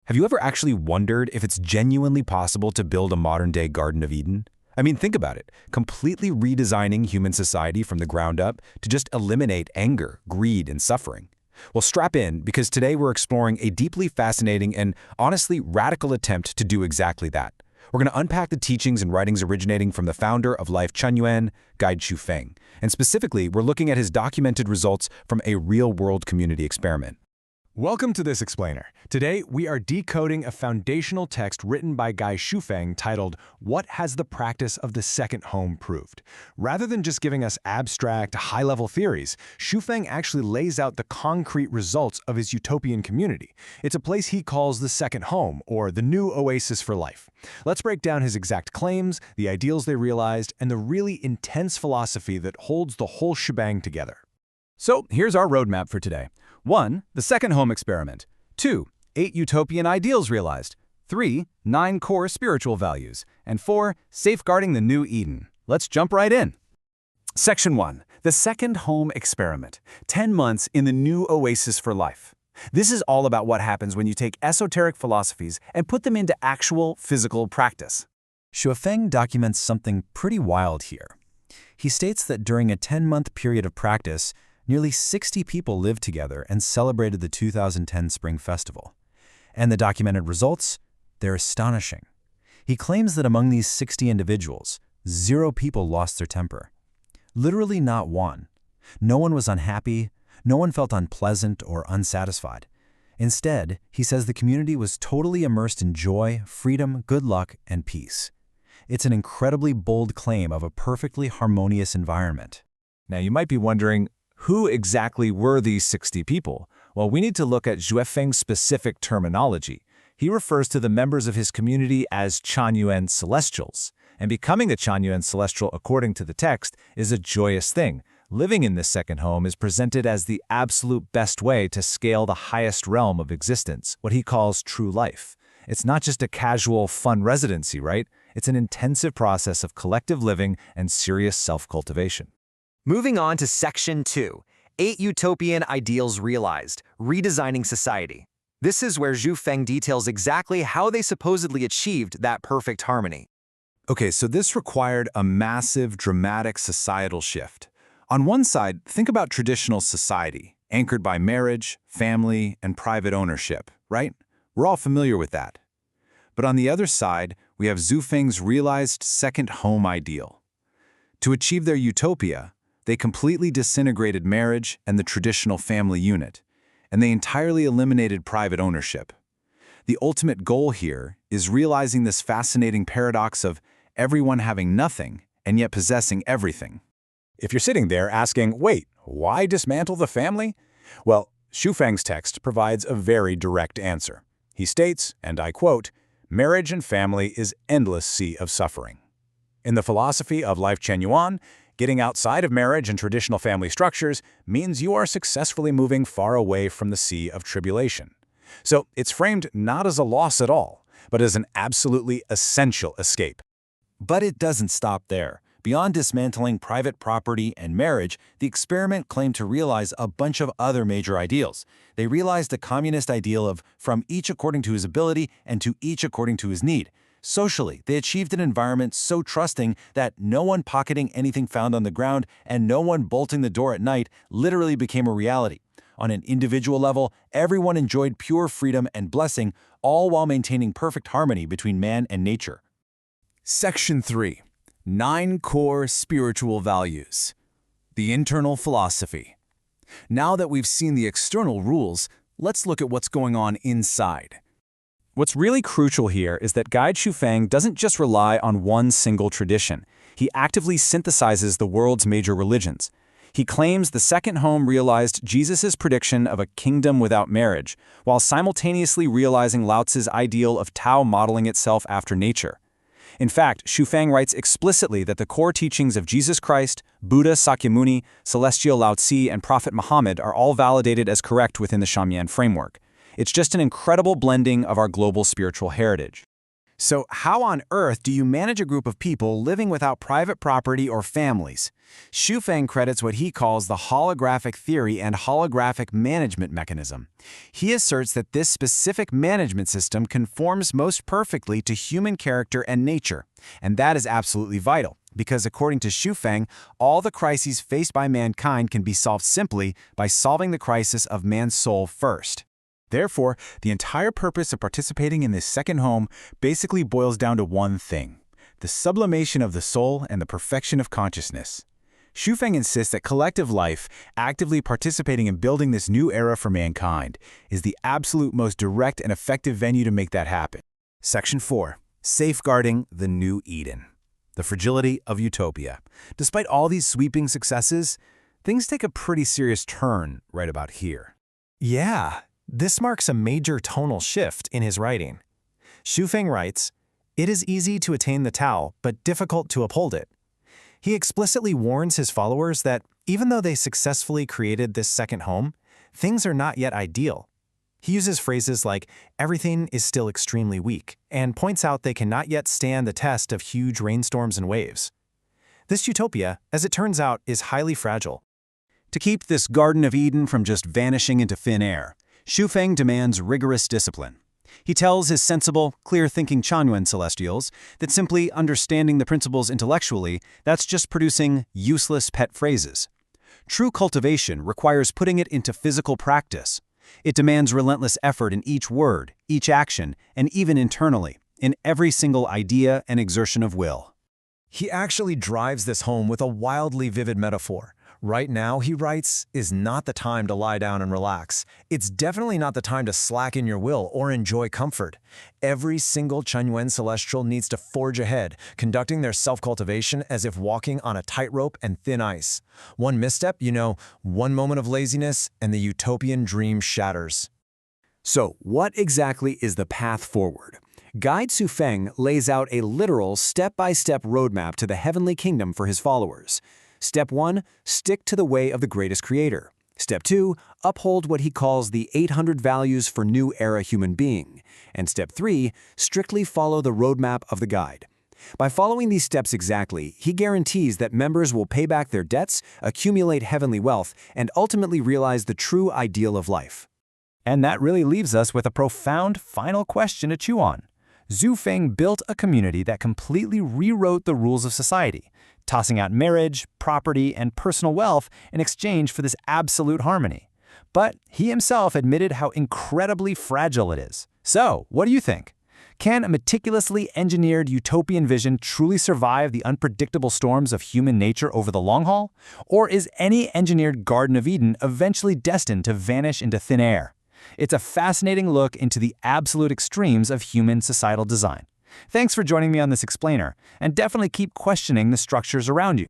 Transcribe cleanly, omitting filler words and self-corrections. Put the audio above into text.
Have you ever actually wondered if it's genuinely possible to build a modern-day Garden of Eden? I mean, think about it. Completely redesigning human society from the ground up to just eliminate anger, greed, and suffering. Well, strap in, because today we're exploring a deeply fascinating and honestly radical attempt to do exactly that. We're going to unpack the teachings and writings originating from the founder of Lifechanyuan, Guy Shufeng. And specifically, we're looking at his documented results from a real-world community experiment. Welcome to this explainer. Today, we are decoding a foundational text written by Guy Shufeng titled, "What Has the Practice of the Second Home Proved?" Rather than just giving us abstract, high-level theories, Shufeng actually lays out the concrete results of his utopian community. It's a place he calls the second home, or the new oasis for life. Let's break down his exact claims, the ideals they realized, and the really intense philosophy that holds the whole shebang together. So here's our roadmap for today. 1. The second home experiment. 2. 8 utopian ideals realized. 3. 9 core spiritual values. And 4. Safeguarding the new Eden. Let's jump right in. Section 1. The second home experiment. 10 months in the new oasis for life. This is all about what happens when you take esoteric philosophies and put them into actual physical practice. Shufeng documents something pretty wild here. He states that during a 10-month period of practice, nearly 60 people lived together and celebrated the 2010 Spring Festival. And the documented results? They're astonishing. He claims that among these 60 individuals, 0 people lost their temper. Literally not one. No one was unhappy, no one felt unpleasant or unsatisfied. Instead, he says the community was totally immersed in joy, freedom, good luck, and peace. It's an incredibly bold claim of a perfectly harmonious environment. Now you might be wondering, who exactly were these 60 people? Well, we need to look at Shufeng's specific terminology. He refers to the members of his community as Chanyuan Celestials. And becoming a Chanyuan Celestial, according to the text, is a joyous thing. Living in this second home is presented as the absolute best way to scale the highest realm of existence, what he calls true life. It's not just a casual, fun residency, right? It's an intensive process of collective living and serious self-cultivation. Moving on to Section 2, 8 Utopian Ideals Realized, Redesigning Society. This is where Shufeng details exactly how they supposedly achieved that perfect harmony. Okay, so this required a massive, dramatic societal shift. On one side, think about traditional society, anchored by marriage, family, and private ownership, right? We're all familiar with that. But on the other side, we have Shufeng's realized second home ideal. To achieve their utopia, they completely disintegrated marriage and the traditional family unit, and they entirely eliminated private ownership. The ultimate goal here is realizing this fascinating paradox of everyone having nothing and yet possessing everything. If you're sitting there asking, wait, why dismantle the family? Well, Shufeng's text provides a very direct answer. He states, and I quote, "Marriage and family is endless sea of suffering." In the philosophy of Lifechanyuan, getting outside of marriage and traditional family structures means you are successfully moving far away from the sea of tribulation. So it's framed not as a loss at all, but as an absolutely essential escape. But it doesn't stop there. Beyond dismantling private property and marriage, the experiment claimed to realize a bunch of other major ideals. They realized the communist ideal of from each according to his ability and to each according to his need. Socially, they achieved an environment so trusting that no one pocketing anything found on the ground and no one bolting the door at night literally became a reality. On an individual level, everyone enjoyed pure freedom and blessing, all while maintaining perfect harmony between man and nature. Section 3. 9 core spiritual values. The internal philosophy. Now that we've seen the external rules, let's look at what's going on inside. What's really crucial here is that Guy Shufeng doesn't just rely on one single tradition. He actively synthesizes the world's major religions. He claims the second home realized Jesus' prediction of a kingdom without marriage, while simultaneously realizing Lao Tzu's ideal of Tao modeling itself after nature. In fact, Shufeng writes explicitly that the core teachings of Jesus Christ, Buddha Sakyamuni, Celestial Lao Tzu, and Prophet Muhammad are all validated as correct within the Shamian framework. It's just an incredible blending of our global spiritual heritage. So how on earth do you manage a group of people living without private property or families? Xu credits what he calls the holographic theory and holographic management mechanism. He asserts that this specific management system conforms most perfectly to human character and nature. And that is absolutely vital, because according to Xu, all the crises faced by mankind can be solved simply by solving the crisis of man's soul first. Therefore, the entire purpose of participating in this second home basically boils down to one thing: the sublimation of the soul and the perfection of consciousness. Xu insists that collective life, actively participating in building this new era for mankind, is the absolute most direct and effective venue to make that happen. Section 4. Safeguarding the New Eden. The fragility of utopia. Despite all these sweeping successes, things take a pretty serious turn right about here. Yeah, this marks a major tonal shift in his writing. Xu writes, "It is easy to attain the Tao, but difficult to uphold it." He explicitly warns his followers that even though they successfully created this second home, things are not yet ideal. He uses phrases like, "everything is still extremely weak," and points out they cannot yet stand the test of huge rainstorms and waves. This utopia, as it turns out, is highly fragile. To keep this Garden of Eden from just vanishing into thin air, Xu demands rigorous discipline. He tells his sensible, clear-thinking Chanyuan celestials that simply understanding the principles intellectually, that's just producing useless pet phrases. True cultivation requires putting it into physical practice. It demands relentless effort in each word, each action, and even internally, in every single idea and exertion of will. He actually drives this home with a wildly vivid metaphor. Right now, he writes, is not the time to lie down and relax. It's definitely not the time to slacken your will or enjoy comfort. Every single Chanyuan celestial needs to forge ahead, conducting their self-cultivation as if walking on a tightrope and thin ice. One misstep, one moment of laziness, and the utopian dream shatters. So, what exactly is the path forward? Guide Xu lays out a literal step-by-step roadmap to the heavenly kingdom for his followers. Step 1, stick to the way of the greatest creator. Step 2, uphold what he calls the 800 values for new era human being. And Step 3, strictly follow the roadmap of the guide. By following these steps exactly, he guarantees that members will pay back their debts, accumulate heavenly wealth, and ultimately realize the true ideal of life. And that really leaves us with a profound final question to chew on. Xu built a community that completely rewrote the rules of society, tossing out marriage, property, and personal wealth in exchange for this absolute harmony. But he himself admitted how incredibly fragile it is. So, what do you think? Can a meticulously engineered utopian vision truly survive the unpredictable storms of human nature over the long haul? Or is any engineered Garden of Eden eventually destined to vanish into thin air? It's a fascinating look into the absolute extremes of human societal design. Thanks for joining me on this explainer, and definitely keep questioning the structures around you.